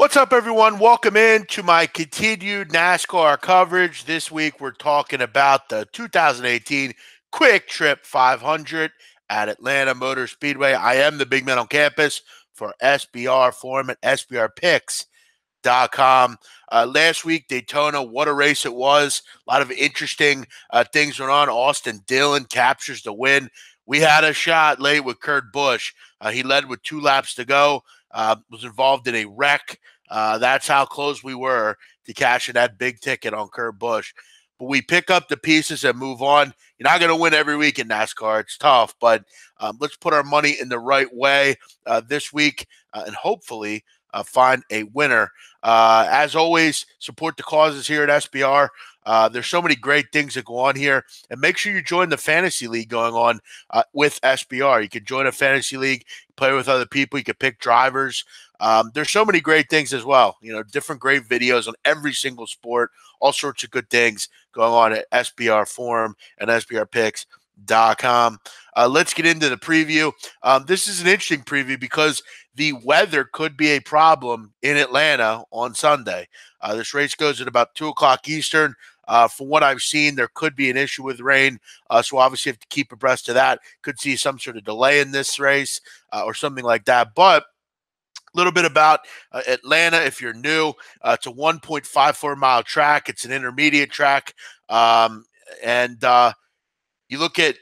What's up, everyone? Welcome in to my continued NASCAR coverage. This week, we're talking about the 2018 Quik Trip 500 at Atlanta Motor Speedway. I am the big man on campus for SBR Forum at SBRpicks.com. Last week, Daytona, what a race it was. A lot of interesting things went on. Austin Dillon captures the win. We had a shot late with Kurt Busch. He led with 2 laps to go. Was involved in a wreck. That's how close we were to cashing that big ticket on Kurt Busch. But we pick up the pieces and move on. You're not going to win every week in NASCAR. It's tough, but let's put our money in the right way this week and hopefully find a winner. As always, support the causes here at SBR. There's so many great things that go on here. And make sure you join the fantasy league going on with SBR. You can join a fantasy league, play with other people. You can pick drivers. There's so many great things as well. You know, different great videos on every single sport, all sorts of good things going on at SBR Forum and SBRpicks.com. Let's get into the preview. This is an interesting preview because the weather could be a problem in Atlanta on Sunday. This race goes at about 2 o'clock Eastern. From what I've seen, there could be an issue with rain, so obviously have to keep abreast of that. Could see some sort of delay in this race or something like that. But a little bit about Atlanta, if you're new, it's a 1.54-mile track. It's an intermediate track. And you look at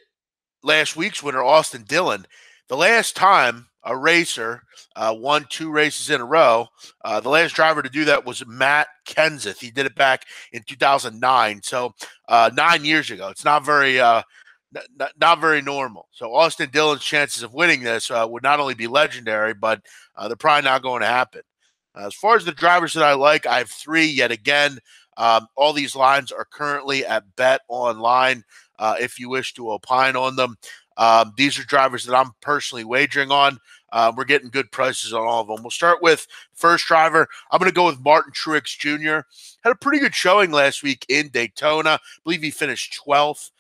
last week's winner, Austin Dillon. The last time a racer won 2 races in a row, the last driver to do that was Matt Kenseth. He did it back in 2009, so 9 years ago. It's not very not very normal. So Austin Dillon's chances of winning this would not only be legendary, but they're probably not going to happen. As far as the drivers that I like, I have 3 yet again. All these lines are currently at Bet Online if you wish to opine on them. These are drivers that I'm personally wagering on. We're getting good prices on all of them. We'll start with first driver. I'm going to go with Martin Truex Jr. Had a pretty good showing last week in Daytona. I believe he finished 12th.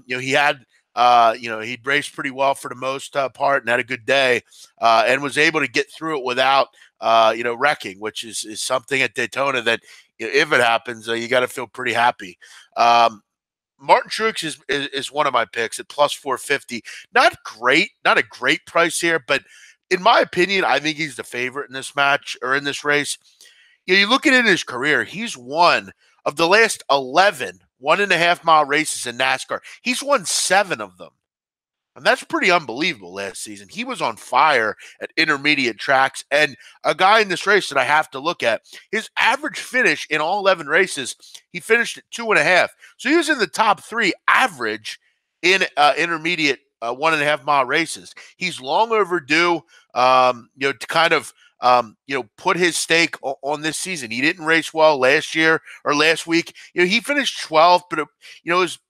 He had, he raced pretty well for the most part and had a good day and was able to get through it without, wrecking, which is something at Daytona that, if it happens, you got to feel pretty happy. Martin Truex is one of my picks at plus 450. Not great, not a great price here, but in my opinion, I think he's the favorite in this match or in this race. You look at it in his career, he's won of the last 11 1.5-mile races in NASCAR. He's won 7 of them. And that's pretty unbelievable last season. He was on fire at intermediate tracks. And a guy in this race that I have to look at, his average finish in all 11 races, he finished at 2.5. So he was in the top 3 average in intermediate 1.5-mile races. He's long overdue, to kind of, put his stake on this season. He didn't race well last year or last week. He finished 12th, but,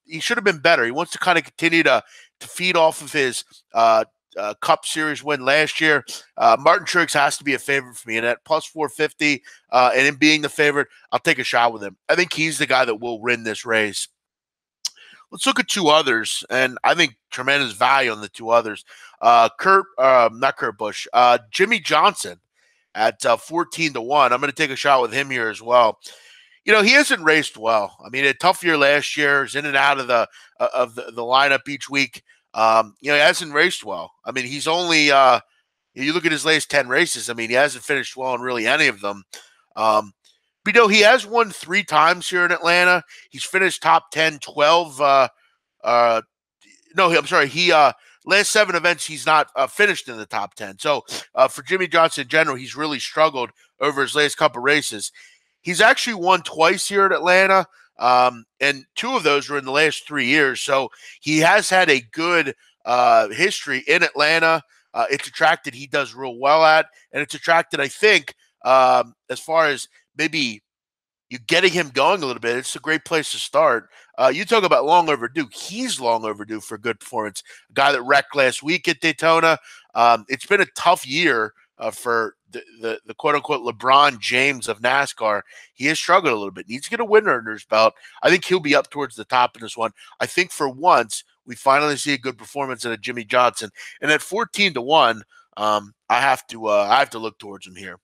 he should have been better. He wants to kind of continue to feed off of his Cup Series win last year. Martin Truex has to be a favorite for me. And at plus 450 and him being the favorite, I'll take a shot with him. I think he's the guy that will win this race. Let's look at 2 others, and I think tremendous value on the 2 others. Not Kurt Busch, Jimmy Johnson at 14-1. I'm going to take a shot with him here as well. He hasn't raced well. I mean, a tough year last year. He's in and out of the lineup each week. He hasn't raced well. I mean, he's only you look at his last 10 races. I mean, he hasn't finished well in really any of them. But he has won 3 times here in Atlanta. He's finished top 10, 12. He last 7 events he's not finished in the top 10. So for Jimmy Johnson in general, he's really struggled over his last couple races. He's actually won twice here at Atlanta, and 2 of those were in the last 3 years. So he has had a good history in Atlanta. It's a track that he does real well at, and it's a track that I think, as far as maybe you getting him going a little bit, it's a great place to start. You talk about long overdue. He's long overdue for a good performance. A guy that wrecked last week at Daytona. It's been a tough year for the quote-unquote LeBron James of NASCAR. He has struggled a little bit. Needs to get a winner under his belt. I think he'll be up towards the top in this one. I think for once we finally see a good performance in a Jimmy Johnson. And at 14-1, I have to look towards him here.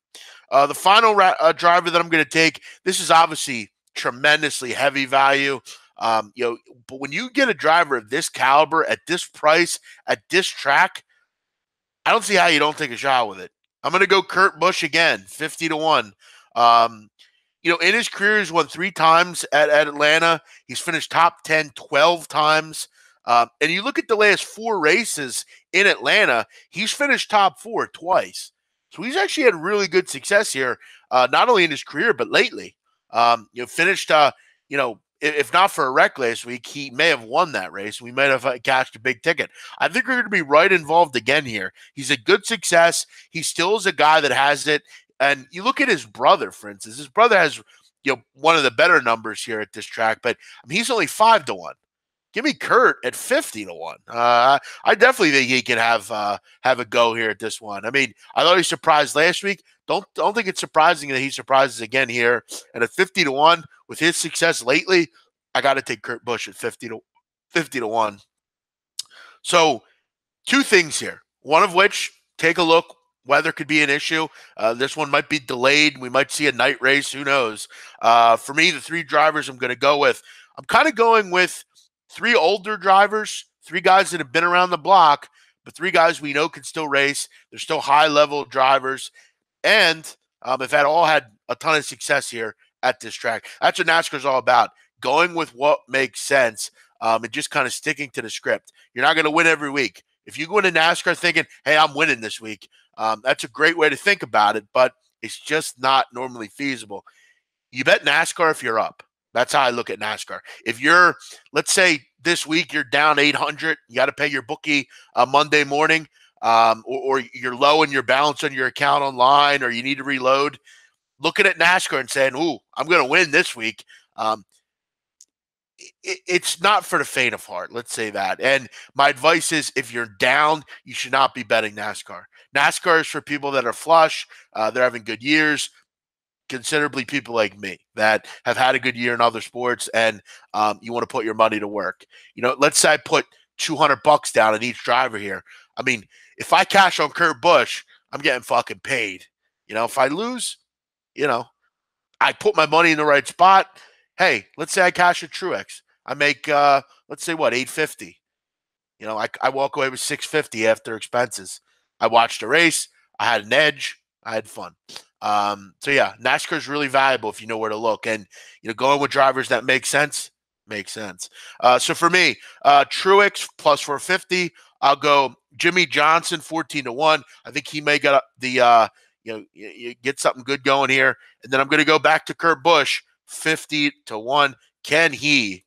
The final driver that I'm going to take, this is obviously tremendously heavy value. But when you get a driver of this caliber at this price at this track, I don't see how you don't take a shot with it. I'm going to go Kurt Busch again, 50-1. Um, in his career, he's won 3 times at Atlanta. He's finished top 10 12 times. And you look at the last 4 races in Atlanta, he's finished top 4 twice. So he's actually had really good success here, not only in his career, but lately. Finished, if not for a wreck last week, he may have won that race. We might have cashed a big ticket. I think we're going to be right involved again here. He's a good success. He still is a guy that has it. And you look at his brother, for instance. His brother has, one of the better numbers here at this track, but he's only 5-1. Give me Kurt at 50-1. I definitely think he can have a go here at this one. I mean, I thought he surprised last week. Don't think it's surprising that he surprises again here. And at 50-1 with his success lately, I got to take Kurt Busch at 50-1. So 2 things here. One of which, take a look. Weather could be an issue. This one might be delayed. We might see a night race. Who knows? For me, the 3 drivers I'm going to go with, I'm kind of going with 3 older drivers, 3 guys that have been around the block, but 3 guys we know can still race. They're still high-level drivers, and have all had a ton of success here at this track. That's what NASCAR's all about, going with what makes sense and just kind of sticking to the script. You're not going to win every week. If you go into NASCAR thinking, hey, I'm winning this week, that's a great way to think about it, but it's just not normally feasible. You bet NASCAR if you're up. That's how I look at NASCAR. If you're, let's say this week you're down 800, you got to pay your bookie Monday morning, or you're low in your balance on your account online, or you need to reload, looking at NASCAR and saying, ooh, I'm going to win this week. It's not for the faint of heart. Let's say that. And my advice is, if you're down, you should not be betting NASCAR. NASCAR is for people that are flush. They're having good years. Considerably people like me that have had a good year in other sports, and you want to put your money to work. Let's say I put $200 down on each driver here. I mean, if I cash on Kurt Busch, I'm getting fucking paid. If I lose, I put my money in the right spot. Hey, let's say I cash at Truex. I make let's say what, $850. I walk away with $650 after expenses. I watched a race. I had an edge. I had fun. So yeah, NASCAR is really valuable if you know where to look, and going with drivers that make sense makes sense. So for me, Truex plus 450. I'll go Jimmy Johnson 14-1. I think he may get the you get something good going here, and then I'm going to go back to Kurt Busch 50-1. Can he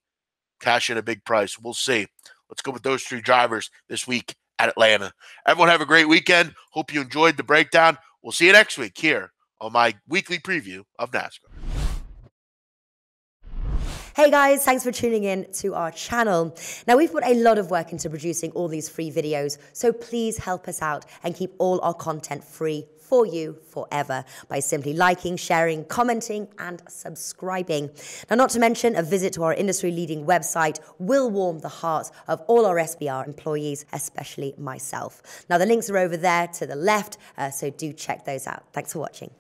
cash in a big price? We'll see. Let's go with those 3 drivers this week at Atlanta. Everyone have a great weekend. Hope you enjoyed the breakdown. We'll see you next week here on my weekly preview of NASCAR. Hey guys, thanks for tuning in to our channel. Now, we've put a lot of work into producing all these free videos, so please help us out and keep all our content free for you forever by simply liking, sharing, commenting, and subscribing. Now, not to mention, a visit to our industry-leading website will warm the hearts of all our SBR employees, especially myself. Now, the links are over there to the left, so do check those out. Thanks for watching.